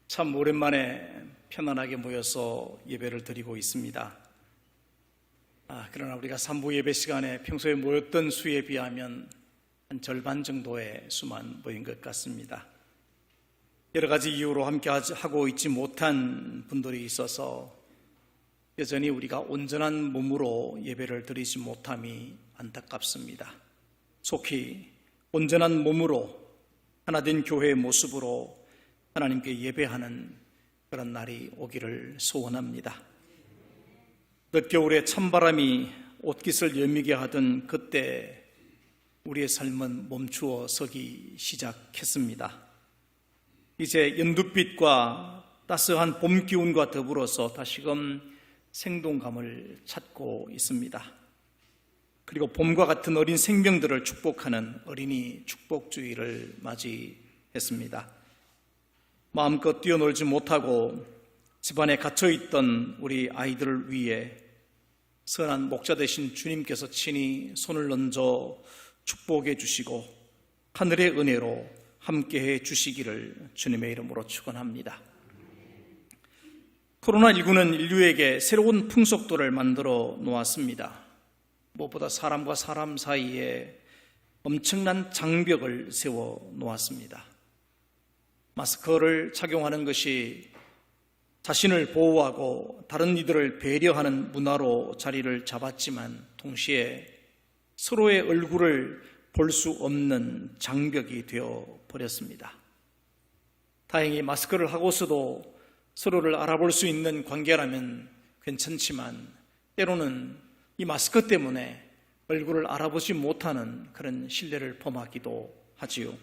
참 오랜만에 편안하게 모여서 예배를 드리고 있습니다. 그러나 우리가 산부 예배 시간에 평소에 모였던 수에 비하면 한 절반 정도의 수만 모인 것 같습니다. 여러 가지 이유로 함께 하고 있지 못한 분들이 있어서 여전히 우리가 온전한 몸으로 예배를 드리지 못함이 안타깝습니다. 속히 온전한 몸으로 하나된 교회의 모습으로 하나님께 예배하는 그런 날이 오기를 소원합니다. 늦겨울에 찬바람이 옷깃을 여미게 하던 그때 우리의 삶은 멈추어 서기 시작했습니다. 이제 연두빛과 따스한 봄 기운과 더불어서 다시금 생동감을 찾고 있습니다. 그리고 봄과 같은 어린 생명들을 축복하는 어린이 축복주의를 맞이했습니다. 마음껏 뛰어놀지 못하고 집안에 갇혀있던 우리 아이들을 위해 선한 목자 되신 주님께서 친히 손을 얹어 축복해 주시고 하늘의 은혜로 함께해 주시기를 주님의 이름으로 축원합니다. 코로나19는 인류에게 새로운 풍속도를 만들어 놓았습니다. 무엇보다 사람과 사람 사이에 엄청난 장벽을 세워 놓았습니다. 마스크를 착용하는 것이 자신을 보호하고 다른 이들을 배려하는 문화로 자리를 잡았지만 동시에 서로의 얼굴을 볼 수 없는 장벽이 되어 버렸습니다. 다행히 마스크를 하고서도 서로를 알아볼 수 있는 관계라면 괜찮지만 때로는 이 마스크 때문에 얼굴을 알아보지 못하는 그런 신뢰를 범하기도 하지요.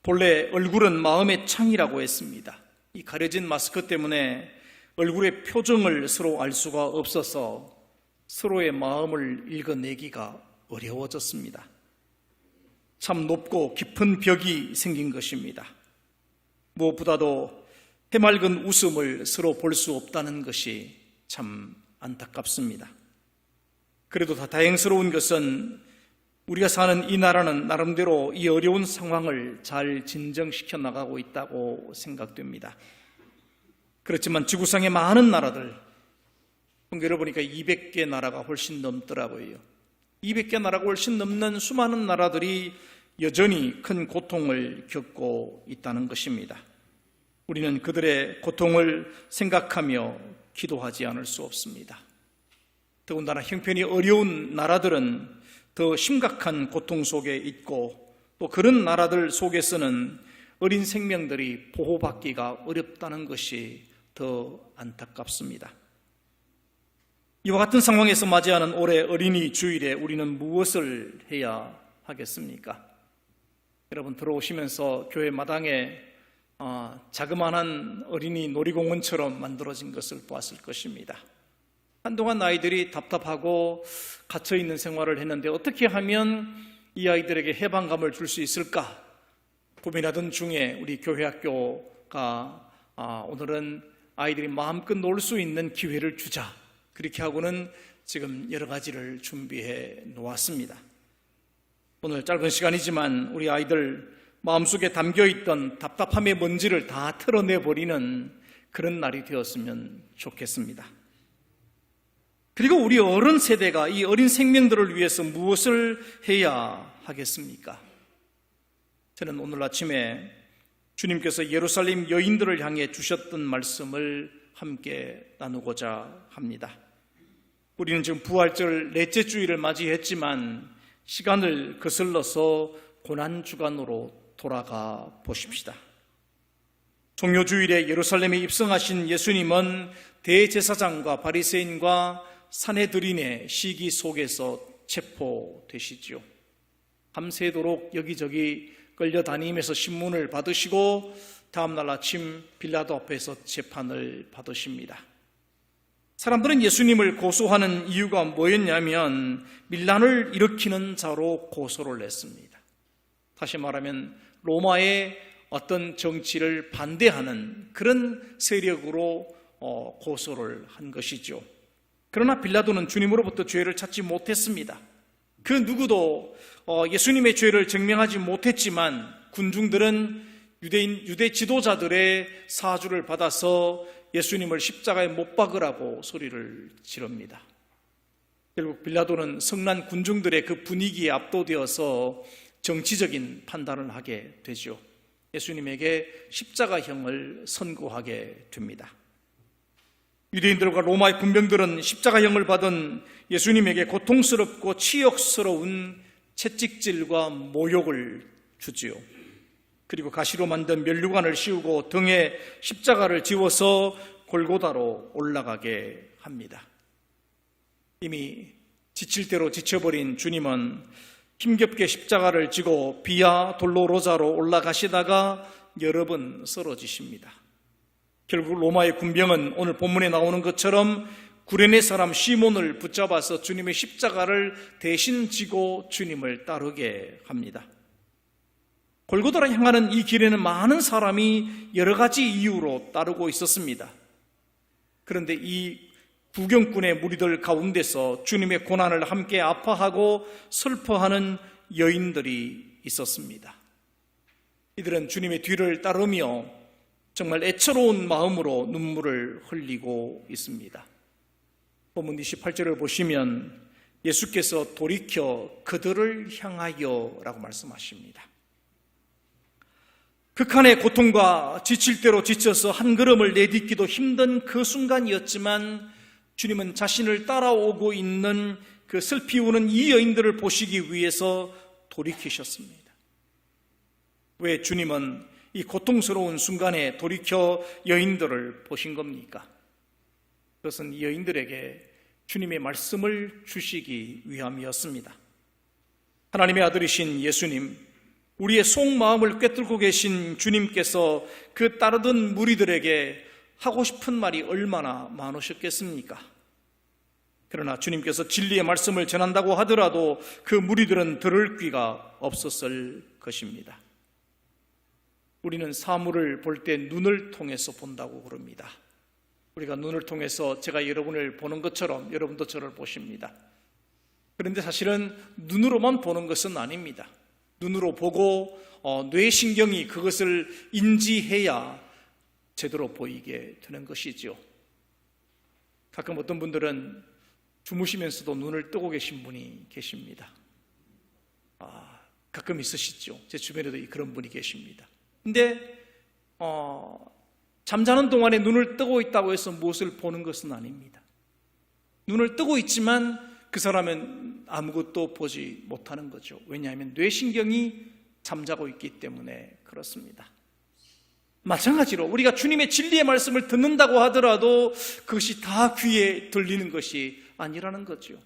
본래 얼굴은 마음의 창이라고 했습니다. 이 가려진 마스크 때문에 얼굴의 표정을 서로 알 수가 없어서 서로의 마음을 읽어내기가 어려워졌습니다. 참 높고 깊은 벽이 생긴 것입니다. 무엇보다도 해맑은 웃음을 서로 볼 수 없다는 것이 참 안타깝습니다. 그래도 다 다행스러운 것은 우리가 사는 이 나라는 나름대로 이 어려운 상황을 잘 진정시켜 나가고 있다고 생각됩니다. 그렇지만 지구상의 많은 나라들, 통계를 보니까 200개 나라가 훨씬 넘더라고요. 200개 나라가 훨씬 넘는 수많은 나라들이 여전히 큰 고통을 겪고 있다는 것입니다. 우리는 그들의 고통을 생각하며 기도하지 않을 수 없습니다. 더군다나 형편이 어려운 나라들은 더 심각한 고통 속에 있고 또 그런 나라들 속에서는 어린 생명들이 보호받기가 어렵다는 것이 더 안타깝습니다. 이와 같은 상황에서 맞이하는 올해 어린이 주일에 우리는 무엇을 해야 하겠습니까? 여러분 들어오시면서 교회 마당에 자그마한 어린이 놀이공원처럼 만들어진 것을 보았을 것입니다. 한동안 아이들이 답답하고 갇혀있는 생활을 했는데 어떻게 하면 이 아이들에게 해방감을 줄 수 있을까 고민하던 중에 우리 교회학교가 오늘은 아이들이 마음껏 놀 수 있는 기회를 주자, 그렇게 하고는 지금 여러 가지를 준비해 놓았습니다. 오늘 짧은 시간이지만 우리 아이들 마음속에 담겨있던 답답함의 먼지를 다 털어내버리는 그런 날이 되었으면 좋겠습니다. 그리고 우리 어른 세대가 이 어린 생명들을 위해서 무엇을 해야 하겠습니까? 저는 오늘 아침에 주님께서 예루살렘 여인들을 향해 주셨던 말씀을 함께 나누고자 합니다. 우리는 지금 부활절 넷째 주일을 맞이했지만 시간을 거슬러서 고난주간으로 돌아가 보십시다. 종료주일에 예루살렘에 입성하신 예수님은 대제사장과 바리새인과 산헤드린의 시기 속에서 체포되시죠. 밤새도록 여기저기 끌려다니면서 신문을 받으시고 다음날 아침 빌라도 앞에서 재판을 받으십니다. 사람들은 예수님을 고소하는 이유가 뭐였냐면 밀란을 일으키는 자로 고소를 했습니다. 다시 말하면 로마의 어떤 정치를 반대하는 그런 세력으로 고소를 한 것이죠. 그러나 빌라도는 주님으로부터 죄를 찾지 못했습니다. 그 누구도 예수님의 죄를 증명하지 못했지만 군중들은 유대 지도자들의 사주를 받아서 예수님을 십자가에 못 박으라고 소리를 지릅니다. 결국 빌라도는 성난 군중들의 그 분위기에 압도되어서 정치적인 판단을 하게 되죠. 예수님에게 십자가형을 선고하게 됩니다. 유대인들과 로마의 군병들은 십자가형을 받은 예수님에게 고통스럽고 치욕스러운 채찍질과 모욕을 주지요. 그리고 가시로 만든 면류관을 씌우고 등에 십자가를 지워서 골고다로 올라가게 합니다. 이미 지칠 대로 지쳐버린 주님은 힘겹게 십자가를 지고 비아 돌로로자로 올라가시다가 여러 번 쓰러지십니다. 결국 로마의 군병은 오늘 본문에 나오는 것처럼 구레네 사람 시몬을 붙잡아서 주님의 십자가를 대신 지고 주님을 따르게 합니다. 골고다로 향하는 이 길에는 많은 사람이 여러 가지 이유로 따르고 있었습니다. 그런데 이 구경꾼의 무리들 가운데서 주님의 고난을 함께 아파하고 슬퍼하는 여인들이 있었습니다. 이들은 주님의 뒤를 따르며 정말 애처로운 마음으로 눈물을 흘리고 있습니다. 본문 28절을 보시면 예수께서 돌이켜 그들을 향하여 라고 말씀하십니다. 극한의 고통과 지칠 대로 지쳐서 한 걸음을 내딛기도 힘든 그 순간이었지만 주님은 자신을 따라오고 있는 그 슬피 우는 이 여인들을 보시기 위해서 돌이키셨습니다. 왜 주님은 이 고통스러운 순간에 돌이켜 여인들을 보신 겁니까? 그것은 이 여인들에게 주님의 말씀을 주시기 위함이었습니다. 하나님의 아들이신 예수님, 우리의 속마음을 꿰뚫고 계신 주님께서 그 따르던 무리들에게 하고 싶은 말이 얼마나 많으셨겠습니까? 그러나 주님께서 진리의 말씀을 전한다고 하더라도 그 무리들은 들을 귀가 없었을 것입니다. 우리는 사물을 볼 때 눈을 통해서 본다고 그럽니다. 우리가 눈을 통해서 제가 여러분을 보는 것처럼 여러분도 저를 보십니다. 그런데 사실은 눈으로만 보는 것은 아닙니다. 눈으로 보고 뇌신경이 그것을 인지해야 제대로 보이게 되는 것이죠. 가끔 어떤 분들은 주무시면서도 눈을 뜨고 계신 분이 계십니다. 가끔 있으시죠. 제 주변에도 그런 분이 계십니다. 근데 잠자는 동안에 눈을 뜨고 있다고 해서 무엇을 보는 것은 아닙니다. 눈을 뜨고 있지만 그 사람은 아무것도 보지 못하는 거죠. 왜냐하면 뇌신경이 잠자고 있기 때문에 그렇습니다. 마찬가지로 우리가 주님의 진리의 말씀을 듣는다고 하더라도 그것이 다 귀에 들리는 것이 아니라는 거죠.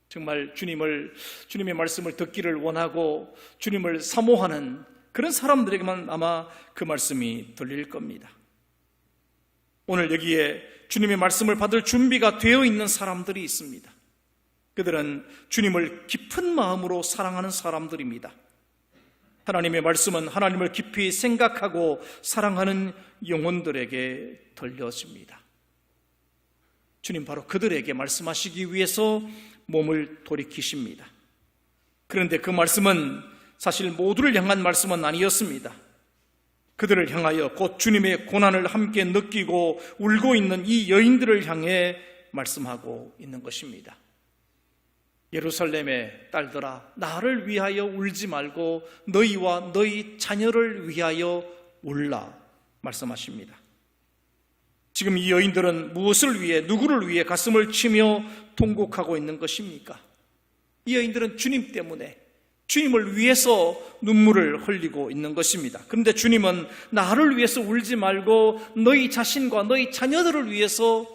정말 주님의 말씀을 듣기를 원하고 주님을 사모하는 그런 사람들에게만 아마 그 말씀이 들릴 겁니다. 오늘 여기에 주님의 말씀을 받을 준비가 되어 있는 사람들이 있습니다. 그들은 주님을 깊은 마음으로 사랑하는 사람들입니다. 하나님의 말씀은 하나님을 깊이 생각하고 사랑하는 영혼들에게 들려집니다. 주님 바로 그들에게 말씀하시기 위해서 몸을 돌이키십니다. 그런데 그 말씀은 사실 모두를 향한 말씀은 아니었습니다. 그들을 향하여 곧 주님의 고난을 함께 느끼고 울고 있는 이 여인들을 향해 말씀하고 있는 것입니다. 예루살렘의 딸들아, 나를 위하여 울지 말고 너희와 너희 자녀를 위하여 울라 말씀하십니다. 지금 이 여인들은 무엇을 위해, 누구를 위해 가슴을 치며 통곡하고 있는 것입니까? 이 여인들은 주님 때문에, 주님을 위해서 눈물을 흘리고 있는 것입니다. 그런데 주님은 나를 위해서 울지 말고 너희 자신과 너희 자녀들을 위해서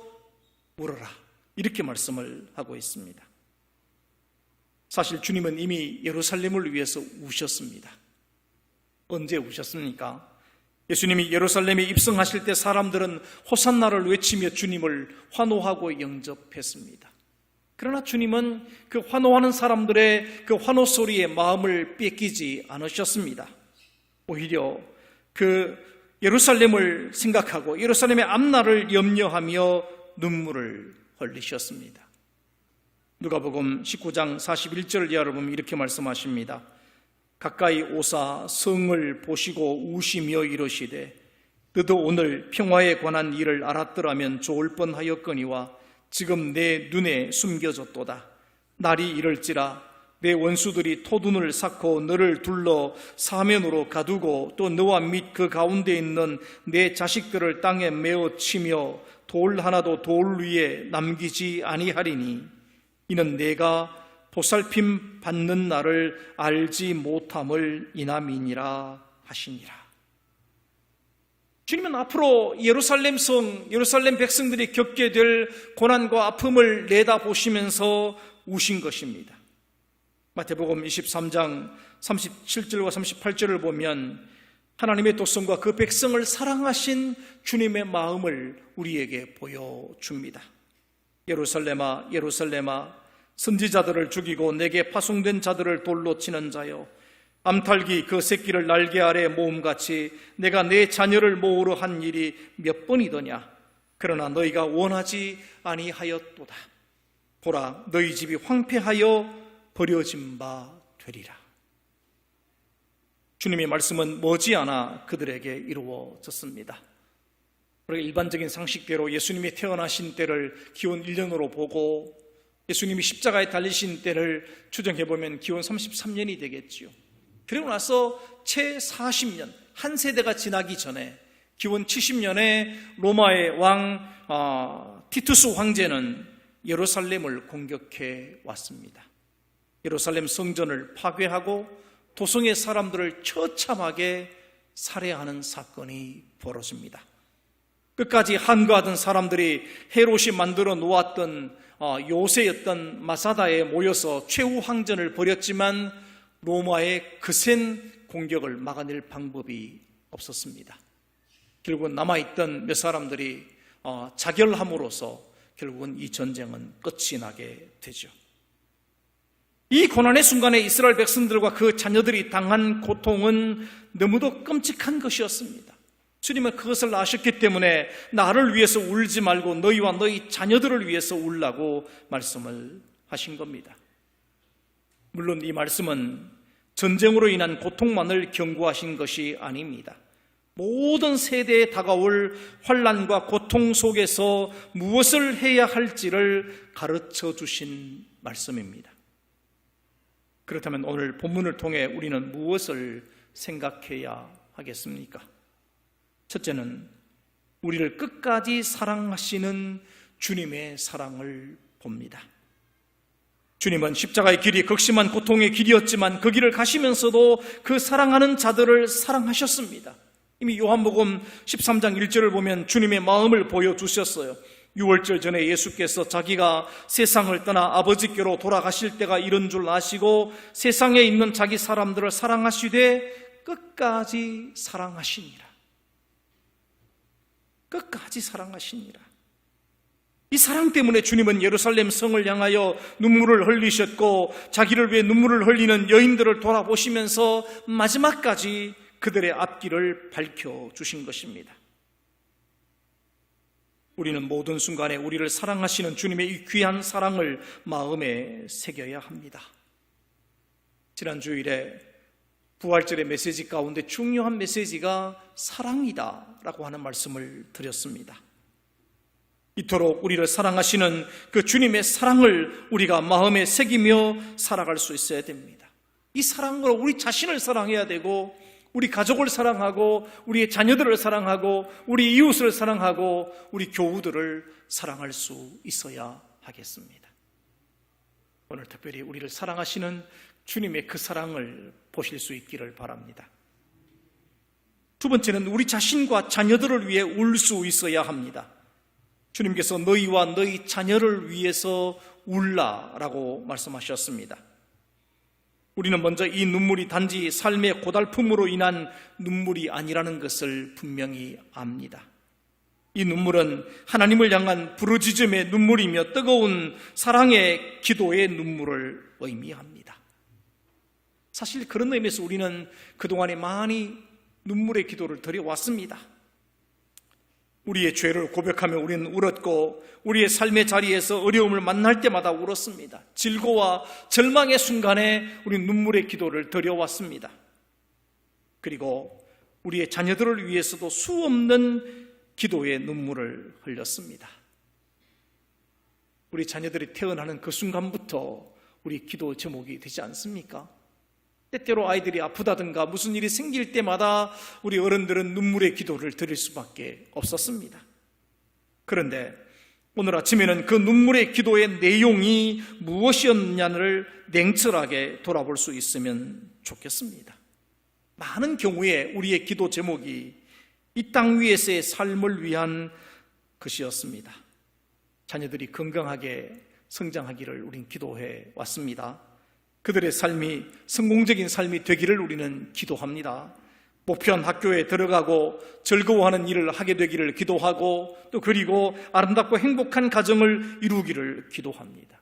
울어라, 이렇게 말씀을 하고 있습니다. 사실 주님은 이미 예루살렘을 위해서 우셨습니다. 언제 우셨습니까? 예수님이 예루살렘에 입성하실 때 사람들은 호산나를 외치며 주님을 환호하고 영접했습니다. 그러나 주님은 그 환호하는 사람들의 그 환호 소리에 마음을 뺏기지 않으셨습니다. 오히려 그 예루살렘을 생각하고 예루살렘의 앞날을 염려하며 눈물을 흘리셨습니다. 누가복음 19장 41절 이하를 보면 이렇게 말씀하십니다. 가까이 오사 성을 보시고 우시며 이르시되 너도 오늘 평화에 관한 일을 알았더라면 좋을 뻔하였거니와 지금 내 눈에 숨겨졌도다. 날이 이를지라 내 원수들이 토둔을 쌓고 너를 둘러 사면으로 가두고 또 너와 및 그 가운데 있는 내 자식들을 땅에 메어 치며 돌 하나도 돌 위에 남기지 아니하리니 이는 내가 보살핌 받는 날을 알지 못함을 인함이니라 하시니라. 주님은 앞으로 예루살렘 성, 예루살렘 백성들이 겪게 될 고난과 아픔을 내다보시면서 우신 것입니다. 마태복음 23장 37절과 38절을 보면 하나님의 도성과 그 백성을 사랑하신 주님의 마음을 우리에게 보여줍니다. 예루살렘아 예루살렘아 선지자들을 죽이고 내게 파송된 자들을 돌로 치는 자여, 암탉이 그 새끼를 날개 아래 모음같이 내가 내 자녀를 모으러 한 일이 몇 번이더냐. 그러나 너희가 원하지 아니하였도다. 보라, 너희 집이 황폐하여 버려진 바 되리라. 주님의 말씀은 머지않아 그들에게 이루어졌습니다. 우리가 일반적인 상식대로 예수님이 태어나신 때를 기원 1년으로 보고 예수님이 십자가에 달리신 때를 추정해보면 기원 33년이 되겠지요. 그리고 나서 채 40년, 한 세대가 지나기 전에 기원 70년에 로마의 왕 티투스 황제는 예루살렘을 공격해 왔습니다. 예루살렘 성전을 파괴하고 도성의 사람들을 처참하게 살해하는 사건이 벌어집니다. 끝까지 한가하던 사람들이 헤롯이 만들어 놓았던 요새였던 마사다에 모여서 최후 항전을 벌였지만 로마의 거센 공격을 막아낼 방법이 없었습니다. 결국은 남아있던 몇 사람들이 자결함으로써 결국은 이 전쟁은 끝이 나게 되죠. 이 고난의 순간에 이스라엘 백성들과 그 자녀들이 당한 고통은 너무도 끔찍한 것이었습니다. 주님은 그것을 아셨기 때문에 나를 위해서 울지 말고 너희와 너희 자녀들을 위해서 울라고 말씀을 하신 겁니다. 물론 이 말씀은 전쟁으로 인한 고통만을 경고하신 것이 아닙니다. 모든 세대에 다가올 환난과 고통 속에서 무엇을 해야 할지를 가르쳐 주신 말씀입니다. 그렇다면 오늘 본문을 통해 우리는 무엇을 생각해야 하겠습니까? 첫째는 우리를 끝까지 사랑하시는 주님의 사랑을 봅니다. 주님은 십자가의 길이 극심한 고통의 길이었지만 그 길을 가시면서도 그 사랑하는 자들을 사랑하셨습니다. 이미 요한복음 13장 1절을 보면 주님의 마음을 보여주셨어요. 6월절 전에 예수께서 자기가 세상을 떠나 아버지께로 돌아가실 때가 이른 줄 아시고 세상에 있는 자기 사람들을 사랑하시되 끝까지 사랑하시니라. 끝까지 사랑하시니라. 이 사랑 때문에 주님은 예루살렘 성을 향하여 눈물을 흘리셨고 자기를 위해 눈물을 흘리는 여인들을 돌아보시면서 마지막까지 그들의 앞길을 밝혀주신 것입니다. 우리는 모든 순간에 우리를 사랑하시는 주님의 이 귀한 사랑을 마음에 새겨야 합니다. 지난 주일에 부활절의 메시지 가운데 중요한 메시지가 사랑이다 라고 하는 말씀을 드렸습니다. 이토록 우리를 사랑하시는 그 주님의 사랑을 우리가 마음에 새기며 살아갈 수 있어야 됩니다. 이 사랑으로 우리 자신을 사랑해야 되고 우리 가족을 사랑하고 우리의 자녀들을 사랑하고 우리 이웃을 사랑하고 우리 교우들을 사랑할 수 있어야 하겠습니다. 오늘 특별히 우리를 사랑하시는 주님의 그 사랑을 보실 수 있기를 바랍니다. 두 번째는 우리 자신과 자녀들을 위해 울 수 있어야 합니다. 주님께서 너희와 너희 자녀를 위해서 울라라고 말씀하셨습니다. 우리는 먼저 이 눈물이 단지 삶의 고달픔으로 인한 눈물이 아니라는 것을 분명히 압니다. 이 눈물은 하나님을 향한 부르짖음의 눈물이며 뜨거운 사랑의 기도의 눈물을 의미합니다. 사실 그런 의미에서 우리는 그동안에 많이 눈물의 기도를 드려왔습니다. 우리의 죄를 고백하며 우리는 울었고 우리의 삶의 자리에서 어려움을 만날 때마다 울었습니다. 질고와 절망의 순간에 우리는 눈물의 기도를 드려왔습니다. 그리고 우리의 자녀들을 위해서도 수없는 기도의 눈물을 흘렸습니다. 우리 자녀들이 태어나는 그 순간부터 우리 기도 제목이 되지 않습니까? 때때로 아이들이 아프다든가 무슨 일이 생길 때마다 우리 어른들은 눈물의 기도를 드릴 수밖에 없었습니다. 그런데 오늘 아침에는 그 눈물의 기도의 내용이 무엇이었냐를 냉철하게 돌아볼 수 있으면 좋겠습니다. 많은 경우에 우리의 기도 제목이 이 땅 위에서의 삶을 위한 것이었습니다. 자녀들이 건강하게 성장하기를 우린 기도해 왔습니다. 그들의 삶이 성공적인 삶이 되기를 우리는 기도합니다. 목표한 학교에 들어가고 즐거워하는 일을 하게 되기를 기도하고 또 그리고 아름답고 행복한 가정을 이루기를 기도합니다.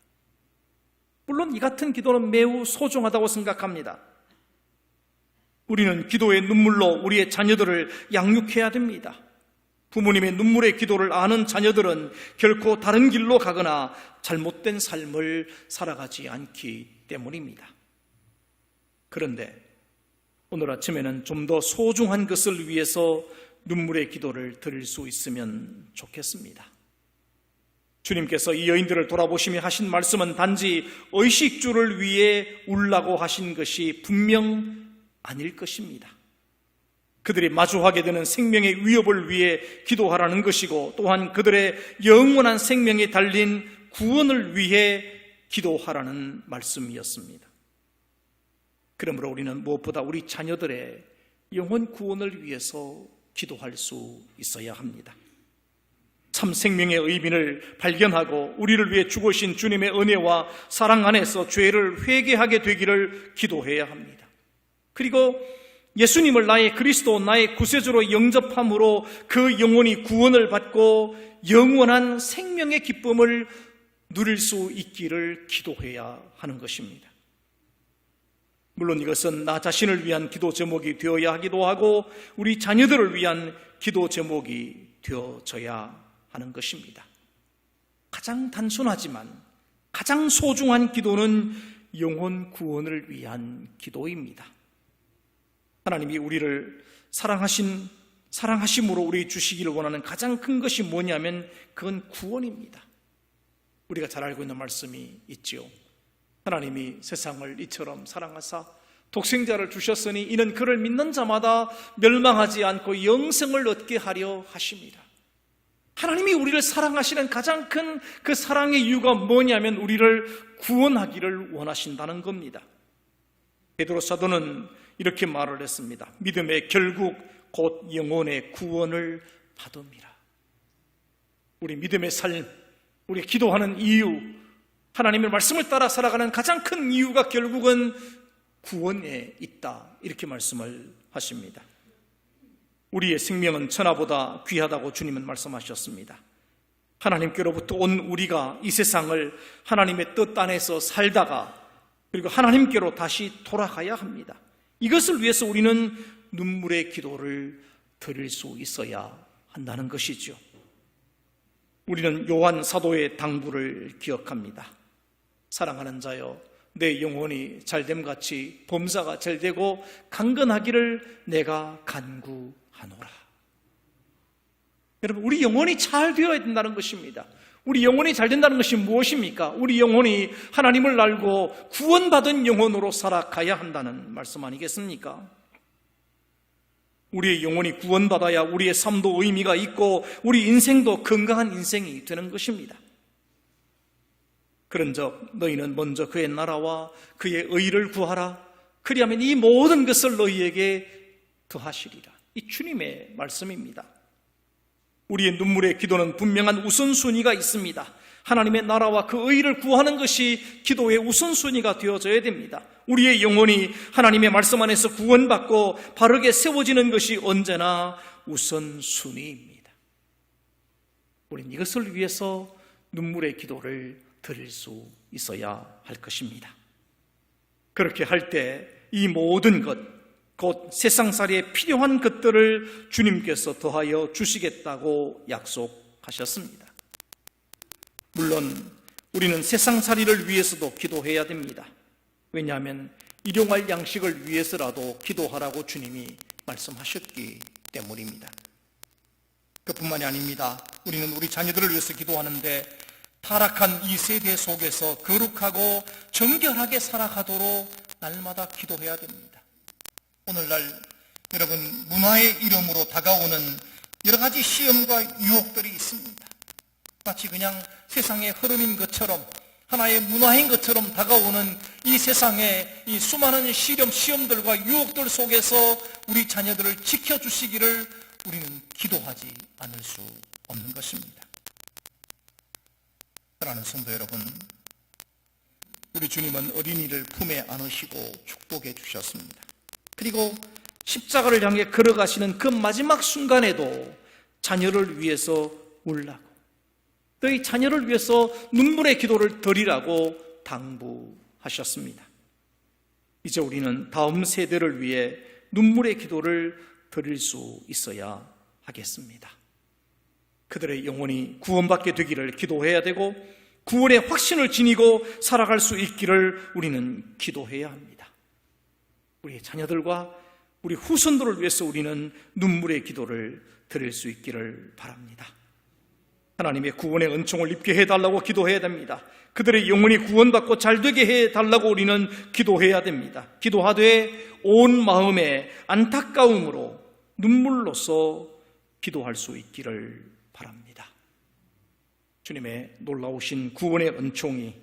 물론 이 같은 기도는 매우 소중하다고 생각합니다. 우리는 기도의 눈물로 우리의 자녀들을 양육해야 됩니다. 부모님의 눈물의 기도를 아는 자녀들은 결코 다른 길로 가거나 잘못된 삶을 살아가지 않기 때문입니다. 그런데 오늘 아침에는 좀 더 소중한 것을 위해서 눈물의 기도를 드릴 수 있으면 좋겠습니다. 주님께서 이 여인들을 돌아보시며 하신 말씀은 단지 의식주를 위해 울라고 하신 것이 분명 아닐 것입니다. 그들이 마주하게 되는 생명의 위협을 위해 기도하라는 것이고 또한 그들의 영원한 생명에 달린 구원을 위해 기도하라는 말씀이었습니다. 그러므로 우리는 무엇보다 우리 자녀들의 영혼 구원을 위해서 기도할 수 있어야 합니다. 참 생명의 의미를 발견하고 우리를 위해 죽으신 주님의 은혜와 사랑 안에서 죄를 회개하게 되기를 기도해야 합니다. 그리고 예수님을 나의 그리스도, 나의 구세주로 영접함으로 그 영혼이 구원을 받고 영원한 생명의 기쁨을 누릴 수 있기를 기도해야 하는 것입니다. 물론 이것은 나 자신을 위한 기도 제목이 되어야 하기도 하고 우리 자녀들을 위한 기도 제목이 되어져야 하는 것입니다. 가장 단순하지만 가장 소중한 기도는 영혼 구원을 위한 기도입니다. 하나님이 우리를 사랑하심으로 우리 주시기를 원하는 가장 큰 것이 뭐냐면 그건 구원입니다. 우리가 잘 알고 있는 말씀이 있지요. 하나님이 세상을 이처럼 사랑하사 독생자를 주셨으니 이는 그를 믿는 자마다 멸망하지 않고 영생을 얻게 하려 하십니다. 하나님이 우리를 사랑하시는 가장 큰 그 사랑의 이유가 뭐냐면 우리를 구원하기를 원하신다는 겁니다. 베드로 사도는 이렇게 말을 했습니다. 믿음의 결국 곧 영혼의 구원을 받음이라. 우리 믿음의 삶, 우리 기도하는 이유, 하나님의 말씀을 따라 살아가는 가장 큰 이유가 결국은 구원에 있다. 이렇게 말씀을 하십니다. 우리의 생명은 천하보다 귀하다고 주님은 말씀하셨습니다. 하나님께로부터 온 우리가 이 세상을 하나님의 뜻 안에서 살다가 그리고 하나님께로 다시 돌아가야 합니다. 이것을 위해서 우리는 눈물의 기도를 드릴 수 있어야 한다는 것이죠. 우리는 요한 사도의 당부를 기억합니다. 사랑하는 자여, 내 영혼이 잘됨같이 범사가 잘되고 강건하기를 내가 간구하노라. 여러분, 우리 영혼이 잘 되어야 된다는 것입니다. 우리 영혼이 잘 된다는 것이 무엇입니까? 우리 영혼이 하나님을 알고 구원받은 영혼으로 살아가야 한다는 말씀 아니겠습니까? 우리의 영혼이 구원받아야 우리의 삶도 의미가 있고 우리 인생도 건강한 인생이 되는 것입니다. 그런즉 너희는 먼저 그의 나라와 그의 의를 구하라. 그리하면 이 모든 것을 너희에게 더하시리라. 이 주님의 말씀입니다. 우리의 눈물의 기도는 분명한 우선순위가 있습니다. 하나님의 나라와 그 의를 구하는 것이 기도의 우선순위가 되어져야 됩니다. 우리의 영혼이 하나님의 말씀 안에서 구원받고 바르게 세워지는 것이 언제나 우선순위입니다. 우리는 이것을 위해서 눈물의 기도를 드릴 수 있어야 할 것입니다. 그렇게 할 때 이 모든 것, 곧 세상살이에 필요한 것들을 주님께서 더하여 주시겠다고 약속하셨습니다. 물론 우리는 세상살이를 위해서도 기도해야 됩니다. 왜냐하면 일용할 양식을 위해서라도 기도하라고 주님이 말씀하셨기 때문입니다. 그뿐만이 아닙니다. 우리는 우리 자녀들을 위해서 기도하는데 타락한 이 세대 속에서 거룩하고 정결하게 살아가도록 날마다 기도해야 됩니다. 오늘날 여러분, 문화의 이름으로 다가오는 여러 가지 시험과 유혹들이 있습니다. 마치 그냥 세상의 흐름인 것처럼, 하나의 문화인 것처럼 다가오는 이 세상의 이 수많은 시험들과 유혹들 속에서 우리 자녀들을 지켜주시기를 우리는 기도하지 않을 수 없는 것입니다. 사랑하는 성도 여러분, 우리 주님은 어린이를 품에 안으시고 축복해 주셨습니다. 그리고 십자가를 향해 걸어가시는 그 마지막 순간에도 자녀를 위해서 울라고, 너희 자녀를 위해서 눈물의 기도를 드리라고 당부하셨습니다. 이제 우리는 다음 세대를 위해 눈물의 기도를 드릴 수 있어야 하겠습니다. 그들의 영혼이 구원받게 되기를 기도해야 되고 구원의 확신을 지니고 살아갈 수 있기를 우리는 기도해야 합니다. 우리 자녀들과 우리 후손들을 위해서 우리는 눈물의 기도를 드릴 수 있기를 바랍니다. 하나님의 구원의 은총을 입게 해달라고 기도해야 됩니다. 그들의 영혼이 구원받고 잘되게 해달라고 우리는 기도해야 됩니다. 기도하되 온 마음의 안타까움으로 눈물로써 기도할 수 있기를 바랍니다. 주님의 놀라우신 구원의 은총이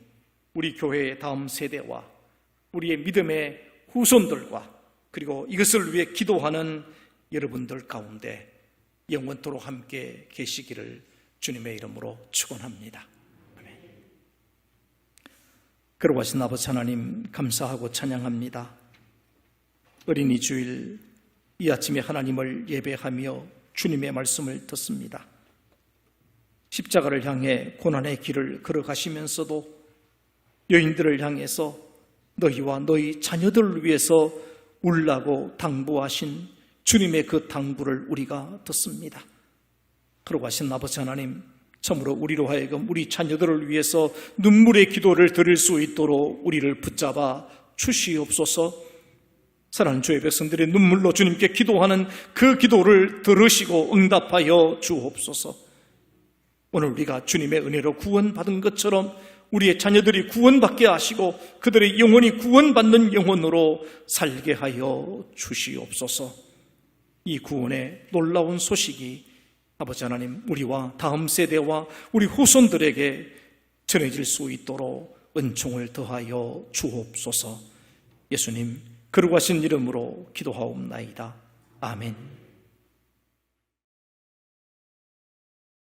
우리 교회의 다음 세대와 우리의 믿음의 후손들과 그리고 이것을 위해 기도하는 여러분들 가운데 영원토록 함께 계시기를 주님의 이름으로 축원합니다. 아멘. 거룩하신 아버지 하나님, 감사하고 찬양합니다. 어린이 주일 이 아침에 하나님을 예배하며 주님의 말씀을 듣습니다. 십자가를 향해 고난의 길을 걸어가시면서도 여인들을 향해서 너희와 너희 자녀들을 위해서 울라고 당부하신 주님의 그 당부를 우리가 듣습니다. 거룩하신 아버지 하나님, 참으로 우리로 하여금 우리 자녀들을 위해서 눈물의 기도를 드릴 수 있도록 우리를 붙잡아 주시옵소서. 사랑하는 주의 백성들의 눈물로 주님께 기도하는 그 기도를 들으시고 응답하여 주옵소서. 오늘 우리가 주님의 은혜로 구원받은 것처럼 우리의 자녀들이 구원받게 하시고 그들의 영혼이 구원받는 영혼으로 살게 하여 주시옵소서. 이 구원의 놀라운 소식이 아버지 하나님, 우리와 다음 세대와 우리 후손들에게 전해질 수 있도록 은총을 더하여 주옵소서. 예수님 거룩하신 이름으로 기도하옵나이다. 아멘.